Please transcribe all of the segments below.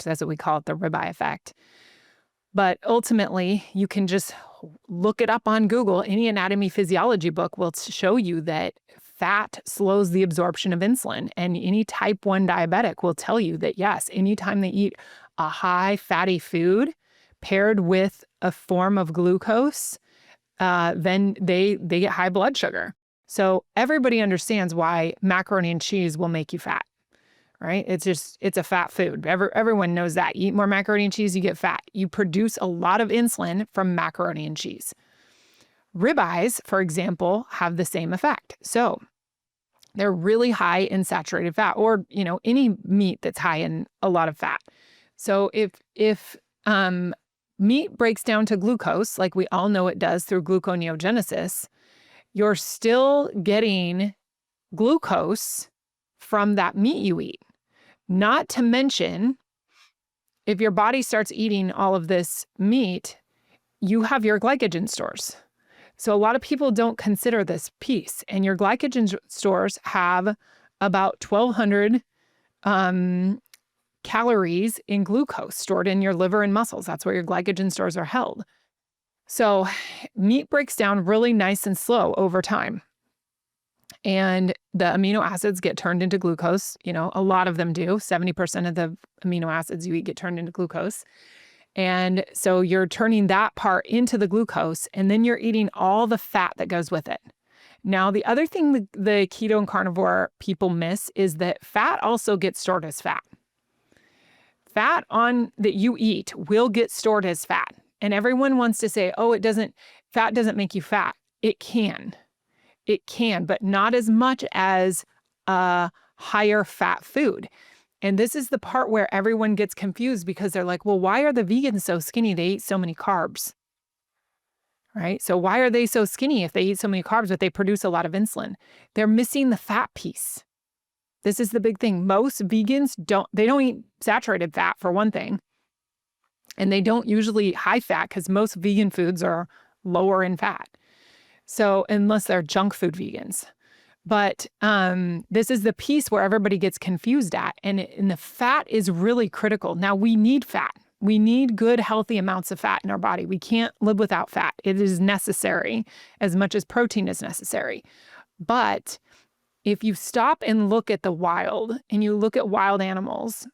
That's what we call it, the ribeye effect. But ultimately, you can just look it up on Google. Any anatomy physiology book will show you that fat slows the absorption of insulin. And any type 1 diabetic will tell you that, yes, anytime they eat a high fatty food paired with a form of glucose, then they get high blood sugar. So everybody understands why macaroni and cheese will make you fat, right? It's a fat food. Everyone knows that. You eat more macaroni and cheese, you get fat. You produce a lot of insulin from macaroni and cheese. Ribeyes, for example, have the same effect. So they're really high in saturated fat, or, any meat that's high in a lot of fat. So if meat breaks down to glucose, like we all know it does through gluconeogenesis, you're still getting glucose from that meat you eat. Not to mention, if your body starts eating all of this meat, you have your glycogen stores. So a lot of people don't consider this piece. And your glycogen stores have about 1,200 calories in glucose stored in your liver and muscles. That's where your glycogen stores are held. So meat breaks down really nice and slow over time. And the amino acids get turned into glucose. A lot of them do. 70% of the amino acids you eat get turned into glucose. And so you're turning that part into the glucose, and then you're eating all the fat that goes with it. Now, the other thing the keto and carnivore people miss is that fat also gets stored as fat. Fat that you eat will get stored as fat. And everyone wants to say, fat doesn't make you fat. It can, but not as much as a higher fat food. And this is the part where everyone gets confused, because they're like, well, why are the vegans so skinny? They eat so many carbs, right? So why are they so skinny if they eat so many carbs, but they produce a lot of insulin? They're missing the fat piece. This is the big thing. Most vegans don't eat saturated fat, for one thing. And they don't usually eat high fat, because most vegan foods are lower in fat. So unless they're junk food vegans. But this is the piece where everybody gets confused at. And the fat is really critical. Now, we need fat. We need good, healthy amounts of fat in our body. We can't live without fat. It is necessary as much as protein is necessary. But if you stop and look at the wild, and you look at wild animals,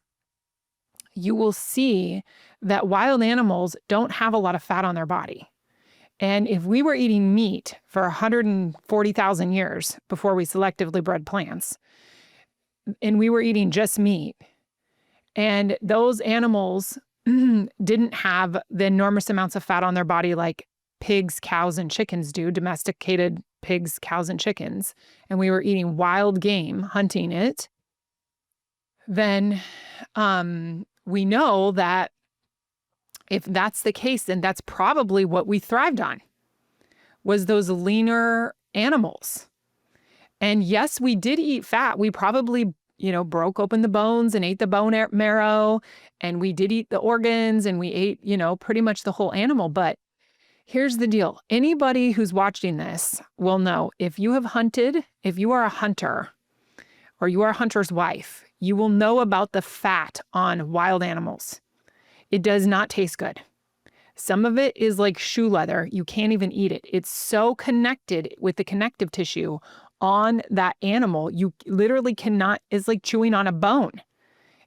you will see that wild animals don't have a lot of fat on their body. And if we were eating meat for 140,000 years before we selectively bred plants, and we were eating just meat, and those animals didn't have the enormous amounts of fat on their body like pigs, cows, and chickens do, domesticated pigs, cows, and chickens, and we were eating wild game, hunting it, then we know that if that's the case, then that's probably what we thrived on, was those leaner animals. And yes, we did eat fat. We probably, broke open the bones and ate the bone marrow, and we did eat the organs, and we ate, pretty much the whole animal. But here's the deal. Anybody who's watching this will know, if you have hunted, if you are a hunter, or you are a hunter's wife, you will know about the fat on wild animals. It does not taste good. Some of it is like shoe leather. You can't even eat it. It's so connected with the connective tissue on that animal. You literally cannot, it's like chewing on a bone.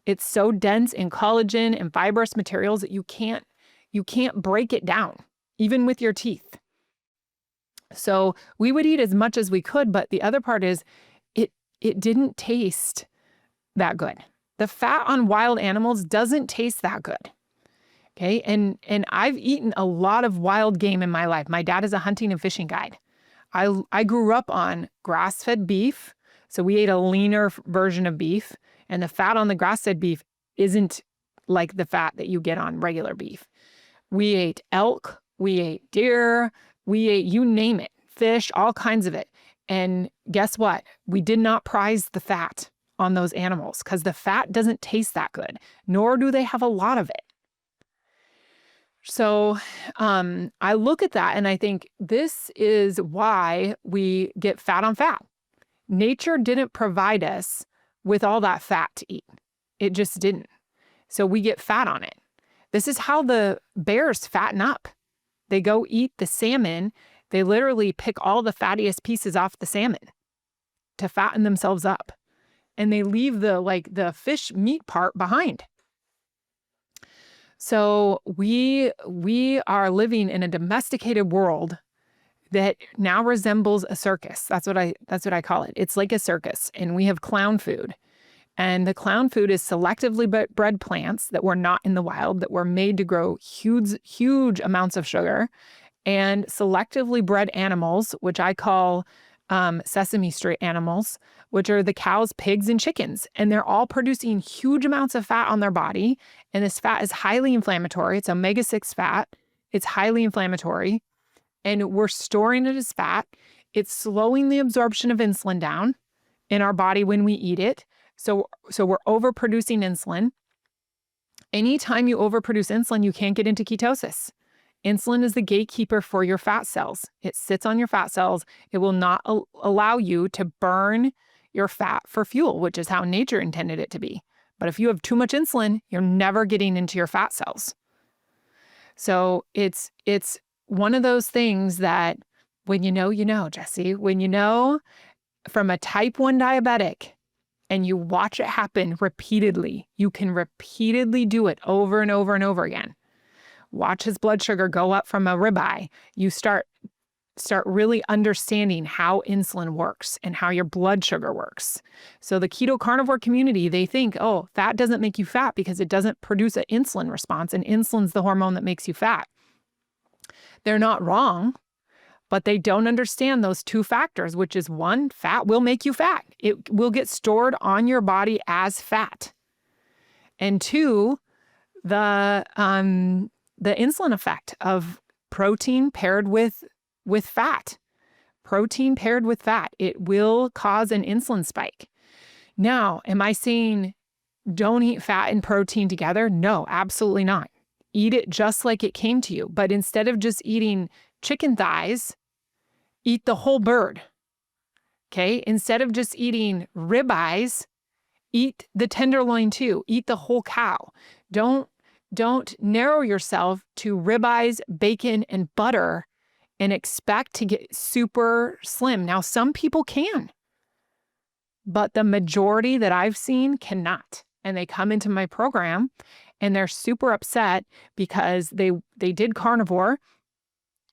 It's so dense in collagen and fibrous materials that you can't break it down, even with your teeth. So we would eat as much as we could, but the other part is it didn't taste that good. The fat on wild animals doesn't taste that good. Okay. And I've eaten a lot of wild game in my life. My dad is a hunting and fishing guide. I grew up on grass-fed beef. So we ate a leaner version of beef, and the fat on the grass-fed beef isn't like the fat that you get on regular beef. We ate elk, we ate deer, we ate, you name it, fish, all kinds of it. And guess what? We did not prize the fat on those animals, because the fat doesn't taste that good, nor do they have a lot of it. So I look at that and I think this is why we get fat on fat. Nature didn't provide us with all that fat to eat. It just didn't. So we get fat on it. This is how the bears fatten up. They go eat the salmon. They literally pick all the fattiest pieces off the salmon to fatten themselves up. And they leave the fish meat part behind. So we are living in a domesticated world that now resembles a circus. That's what I call it. It's like a circus, and we have clown food. And the clown food is selectively bred plants that were not in the wild, that were made to grow huge amounts of sugar, and selectively bred animals, which I call Sesame Street animals, which are the cows, pigs, and chickens. And they're all producing huge amounts of fat on their body. And this fat is highly inflammatory. It's omega-6 fat. It's highly inflammatory. And we're storing it as fat. It's slowing the absorption of insulin down in our body when we eat it. So we're overproducing insulin. Anytime you overproduce insulin, you can't get into ketosis. Insulin is the gatekeeper for your fat cells. It sits on your fat cells. It will not allow you to burn your fat for fuel, which is how nature intended it to be. But if you have too much insulin, you're never getting into your fat cells. So it's one of those things that when you know, Jesse, when you know from a type 1 diabetic and you watch it happen repeatedly, you can repeatedly do it over and over and over again. Watch his blood sugar go up from a ribeye. You start really understanding how insulin works and how your blood sugar works. So the keto carnivore community, they think, oh, fat doesn't make you fat because it doesn't produce an insulin response, and insulin's the hormone that makes you fat. They're not wrong, but they don't understand those two factors, which is one, fat will make you fat. It will get stored on your body as fat. And two, the insulin effect of protein paired with fat. Protein paired with fat. It will cause an insulin spike. Now, am I saying don't eat fat and protein together? No, absolutely not. Eat it just like it came to you. But instead of just eating chicken thighs, eat the whole bird. Okay? Instead of just eating ribeyes, eat the tenderloin too. Eat the whole cow. Don't narrow yourself to ribeyes, bacon, and butter and expect to get super slim. Now, some people can, but the majority that I've seen cannot. And they come into my program and they're super upset because they did carnivore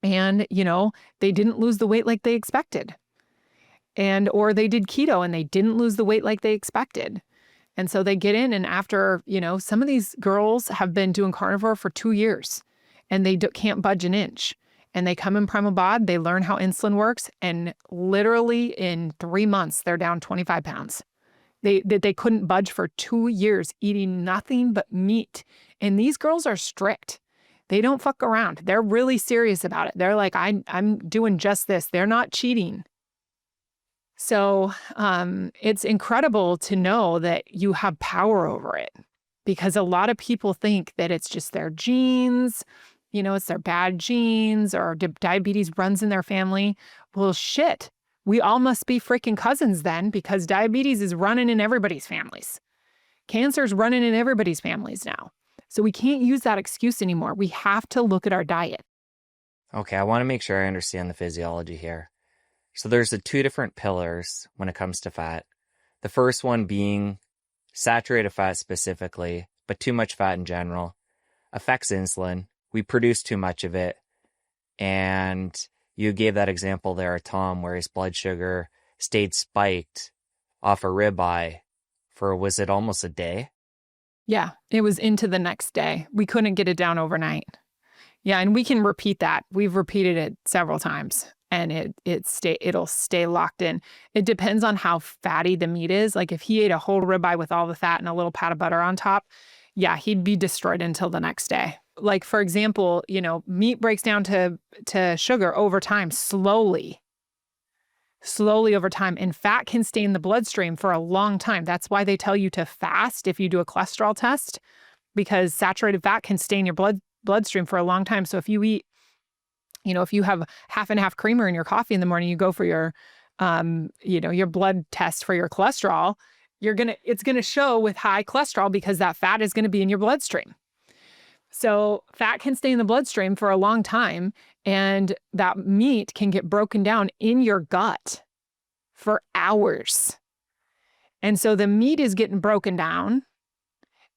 and, they didn't lose the weight like they expected. Or they did keto and they didn't lose the weight like they expected. And so they get in, and after, some of these girls have been doing carnivore for 2 years and they can't budge an inch. And they come in Primal Bod, they learn how insulin works, and literally in 3 months, they're down 25 pounds. They couldn't budge for 2 years, eating nothing but meat. And these girls are strict. They don't fuck around. They're really serious about it. They're like, I'm doing just this. They're not cheating. So it's incredible to know that you have power over it, because a lot of people think that it's just their genes, it's their bad genes, or diabetes runs in their family. Well, shit, we all must be freaking cousins then, because diabetes is running in everybody's families. Cancer's running in everybody's families now. So we can't use that excuse anymore. We have to look at our diet. Okay, I want to make sure I understand the physiology here. So there's the two different pillars when it comes to fat. The first one being saturated fat specifically, but too much fat in general, affects insulin. We produce too much of it. And you gave that example there of Tom, where his blood sugar stayed spiked off a ribeye for, was it almost a day? Yeah, it was into the next day. We couldn't get it down overnight. Yeah, and we can repeat that. We've repeated it several times, and it'll stay locked in. It depends on how fatty the meat is. Like if he ate a whole ribeye with all the fat and a little pat of butter on top, yeah, he'd be destroyed until the next day. Like, for example, meat breaks down to sugar over time, slowly over time. And fat can stay in the bloodstream for a long time. That's why they tell you to fast if you do a cholesterol test, because saturated fat can stay in your bloodstream for a long time. So if you eat, if you have half and half creamer in your coffee in the morning, you go for your, your blood test for your cholesterol, it's gonna show with high cholesterol because that fat is gonna be in your bloodstream. So fat can stay in the bloodstream for a long time, and that meat can get broken down in your gut for hours. And so the meat is getting broken down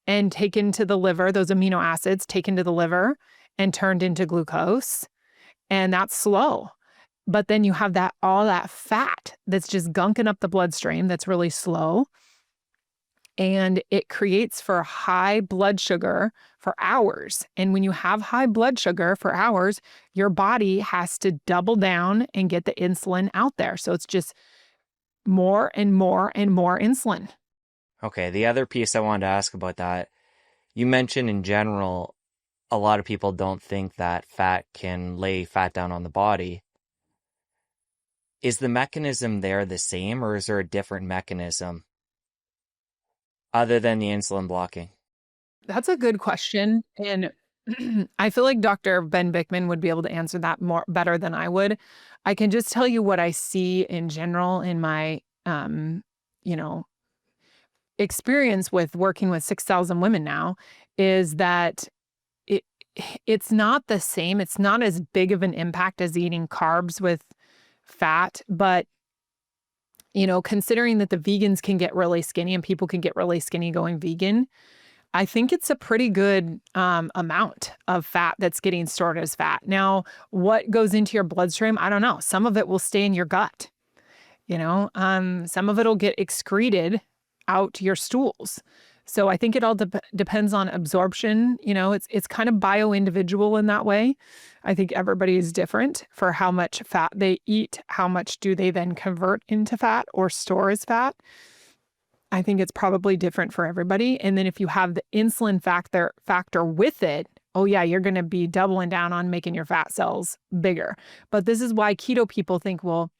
and taken to the liver, those amino acids taken to the liver and turned into glucose. And that's slow. But then you have all that fat that's just gunking up the bloodstream that's really slow. And it creates for high blood sugar for hours. And when you have high blood sugar for hours, your body has to double down and get the insulin out there. So it's just more and more and more insulin. Okay, the other piece I wanted to ask about that, you mentioned in general, a lot of people don't think that fat can lay fat down on the body. Is the mechanism there the same, or is there a different mechanism other than the insulin blocking? That's a good question. And I feel like Dr. Ben Bickman would be able to answer that better than I would. I can just tell you what I see in general in my, experience with working with 6,000 women now is that it's not the same. It's not as big of an impact as eating carbs with fat, but considering that the vegans can get really skinny and people can get really skinny going vegan, I think it's a pretty good amount of fat that's getting stored as fat. Now, what goes into your bloodstream? I don't know. Some of it will stay in your gut. Some of it will get excreted out your stools. So I think it all depends on absorption. It's kind of bio-individual in that way. I think everybody is different for how much fat they eat. How much do they then convert into fat or store as fat? I think it's probably different for everybody. And then if you have the insulin factor with it, oh yeah, you're going to be doubling down on making your fat cells bigger. But this is why keto people think, well,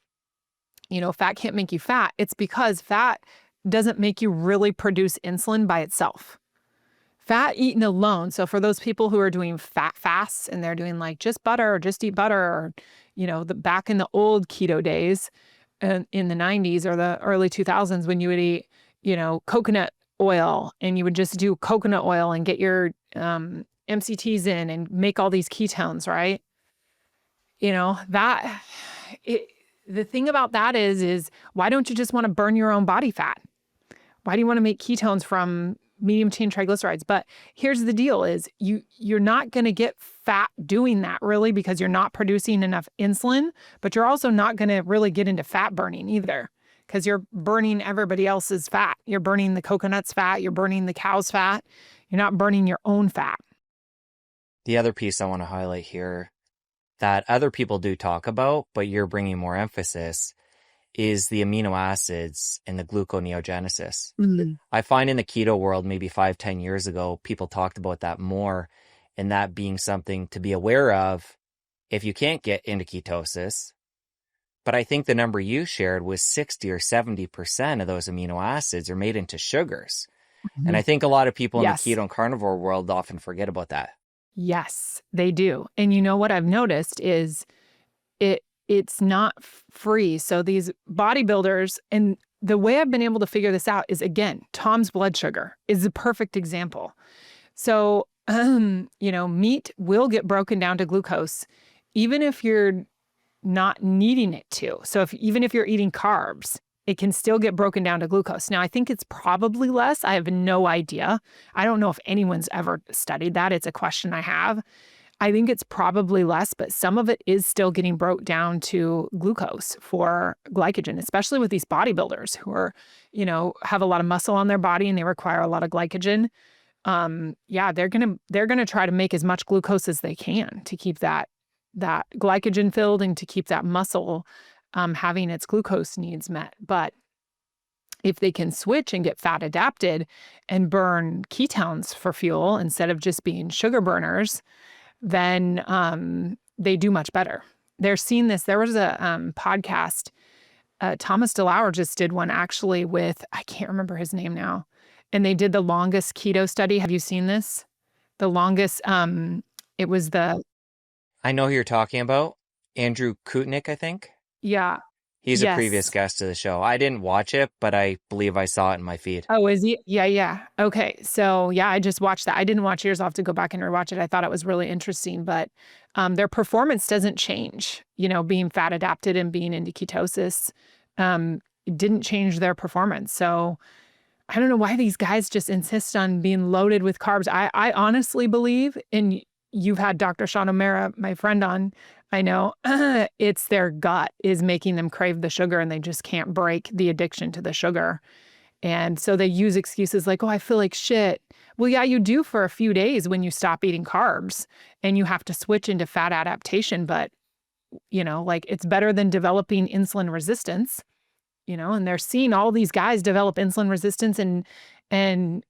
fat can't make you fat. It's because fat doesn't make you really produce insulin by itself. Fat eaten alone. So for those people who are doing fat fasts and they're doing like just butter or just eat butter, or, back in the old keto days in the 90s or the early 2000s when you would eat, coconut oil, and you would just do coconut oil and get your MCTs in and make all these ketones, right? The thing about that is why don't you just want to burn your own body fat? Why do you want to make ketones from medium chain triglycerides? But here's the deal is you're not going to get fat doing that really because you're not producing enough insulin, but you're also not going to really get into fat burning either because you're burning everybody else's fat. You're burning the coconut's fat. You're burning the cow's fat. You're not burning your own fat. The other piece I want to highlight here that other people do talk about, but you're bringing more emphasis, is the amino acids and the gluconeogenesis. Mm-hmm. I find in the keto world, maybe 5-10 years ago, people talked about that more, and that being something to be aware of if you can't get into ketosis. But I think the number you shared was 60 or 70% of those amino acids are made into sugars. Mm-hmm. And I think a lot of people in the keto and carnivore world often forget about that. Yes, they do. And you know what I've noticed is it's not free. So these bodybuilders, and the way I've been able to figure this out is, again, Tom's blood sugar is a perfect example. So, meat will get broken down to glucose, even if you're not needing it to. So even if you're eating carbs, it can still get broken down to glucose. Now, I think it's probably less. I have no idea. I don't know if anyone's ever studied that. It's a question I have. I think it's probably less, but some of it is still getting broke down to glucose for glycogen, especially with these bodybuilders who are, have a lot of muscle on their body and they require a lot of glycogen. They're gonna try to make as much glucose as they can to keep that glycogen filled and to keep that muscle having its glucose needs met. But if they can switch and get fat adapted and burn ketones for fuel instead of just being sugar burners, then they do much better. They're seeing this. There was a podcast, Thomas DeLauer just did one actually with, I can't remember his name now, and they did the longest keto study. Have you seen this? The longest, it was I know who you're talking about. Andrew Kutnick, I think. Yeah. He's a previous Yes. guest of the show. I didn't watch it, but I believe I saw it in my feed. Oh, is he? Yeah, yeah. Okay. So yeah, I just watched that. I didn't watch yours. I'll have to go back and rewatch it. I thought it was really interesting, but their performance doesn't change, being fat adapted and being into ketosis. It didn't change their performance. So I don't know why these guys just insist on being loaded with carbs. I honestly believe, and you've had Dr. Sean O'Mara, my friend, on, I know, it's their gut is making them crave the sugar and they just can't break the addiction to the sugar. And so they use excuses like, oh, I feel like shit. Well, yeah, you do for a few days when you stop eating carbs and you have to switch into fat adaptation. But, like it's better than developing insulin resistance, and they're seeing all these guys develop insulin resistance and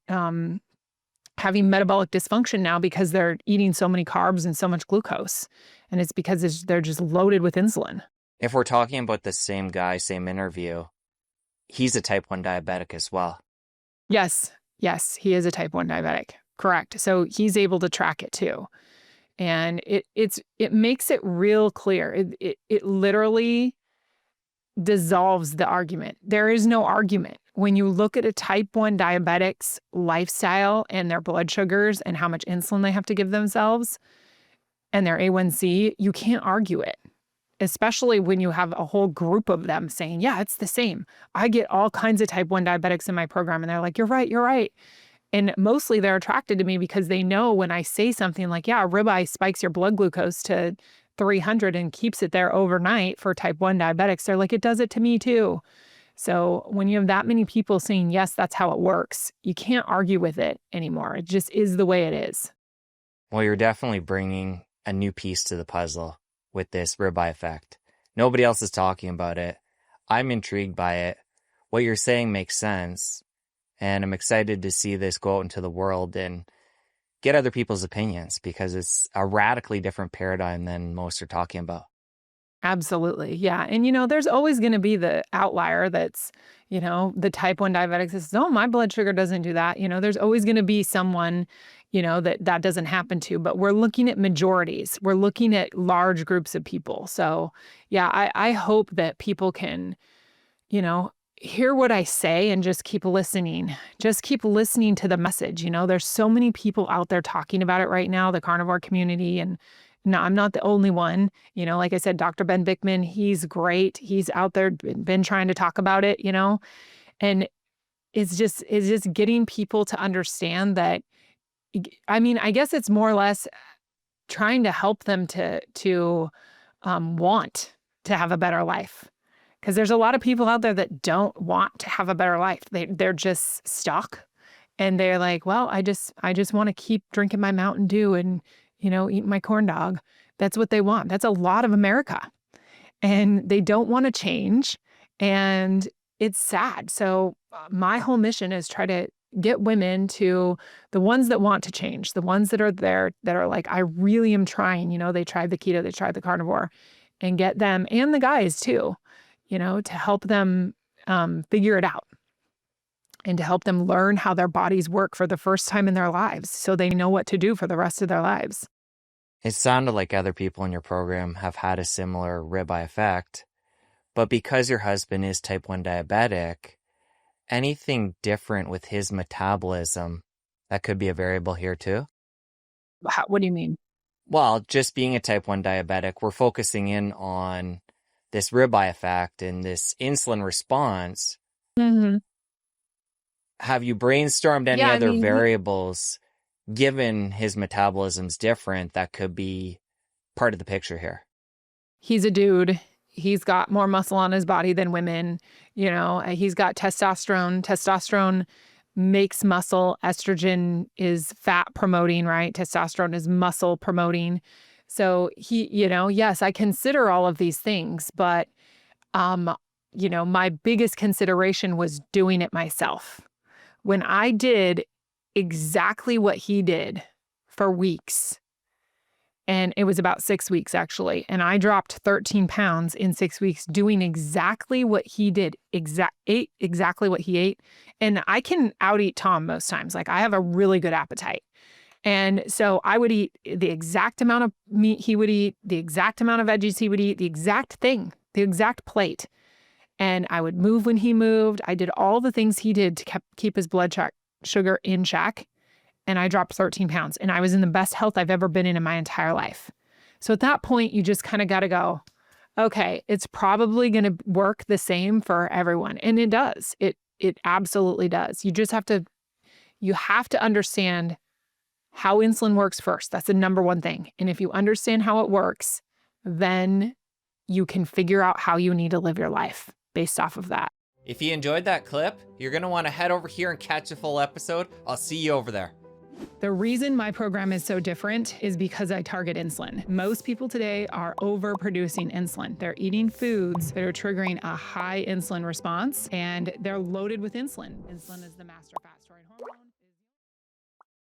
having metabolic dysfunction now because they're eating so many carbs and so much glucose. And it's because they're just loaded with insulin. If we're talking about the same guy, same interview, he's a type 1 diabetic as well. Yes, he is a type 1 diabetic. Correct. So he's able to track it too. And it makes it real clear. It literally dissolves the argument. There is no argument. When you look at a type 1 diabetic's lifestyle and their blood sugars and how much insulin they have to give themselves and their A1C, you can't argue it. Especially when you have a whole group of them saying, yeah, it's the same. I get all kinds of type 1 diabetics in my program and they're like, you're right. And mostly they're attracted to me because they know when I say something like, yeah, ribeye spikes your blood glucose to 300 and keeps it there overnight for type 1 diabetics. They're like, it does it to me too. So when you have that many people saying, yes, that's how it works, you can't argue with it anymore. It just is the way it is. Well, you're definitely bringing a new piece to the puzzle with this ribeye effect. Nobody else is talking about it. I'm intrigued by it. What you're saying makes sense. And I'm excited to see this go out into the world and get other people's opinions because it's a radically different paradigm than most are talking about. Absolutely. Yeah. And, there's always going to be the outlier that's, the type 1 diabetic says, oh, my blood sugar doesn't do that. There's always going to be someone, that doesn't happen to. But we're looking at majorities. We're looking at large groups of people. So, yeah, I hope that people can, hear what I say and just keep listening. Just keep listening to the message. There's so many people out there talking about it right now, the carnivore community. And no, I'm not the only one. Like I said, Dr. Ben Bickman, he's great. He's out there, been trying to talk about it, and it's just getting people to understand that. I guess it's more or less trying to help them to want to have a better life. Because there's a lot of people out there that don't want to have a better life. They're just stuck. And they're like, well, I just want to keep drinking my Mountain Dew and, eating my corn dog. That's what they want. That's a lot of America. And they don't want to change. And it's sad. So my whole mission is try to get women to the ones that want to change, the ones that are there that are like, I really am trying. They tried the keto, they tried the carnivore, and get them and the guys too, to help them figure it out and to help them learn how their bodies work for the first time in their lives so they know what to do for the rest of their lives. It sounded like other people in your program have had a similar ribeye effect, but because your husband is type 1 diabetic, anything different with his metabolism that could be a variable here too? What do you mean? Well, just being a type 1 diabetic, we're focusing in on this ribeye effect and this insulin response. Mm-hmm. Have you brainstormed any other variables, given his metabolism's different, that could be part of the picture here? He's a dude. He's got more muscle on his body than women. He's got testosterone. Testosterone makes muscle. Estrogen is fat promoting, right? Testosterone is muscle promoting. So he, yes, I consider all of these things, but, my biggest consideration was doing it myself. When I did exactly what he did for weeks, and it was about 6 weeks actually, and I dropped 13 pounds in 6 weeks doing exactly what he did, ate exactly what he ate. And I can out-eat Tom most times. Like I have a really good appetite. And so I would eat the exact amount of meat he would eat, the exact amount of veggies he would eat, the exact thing, the exact plate. And I would move when he moved. I did all the things he did to keep his blood sugar in check. And I dropped 13 pounds. And I was in the best health I've ever been in my entire life. So at that point, you just kind of got to go, okay, it's probably going to work the same for everyone. And it does. It absolutely does. You have to understand how insulin works first. That's the number one thing. And if you understand how it works, then you can figure out how you need to live your life based off of that. If you enjoyed that clip, you're going to want to head over here and catch the full episode. I'll see you over there. The reason my program is so different is because I target insulin. Most people today are overproducing insulin. They're eating foods that are triggering a high insulin response, and they're loaded with insulin. Insulin is the master fat storing hormone.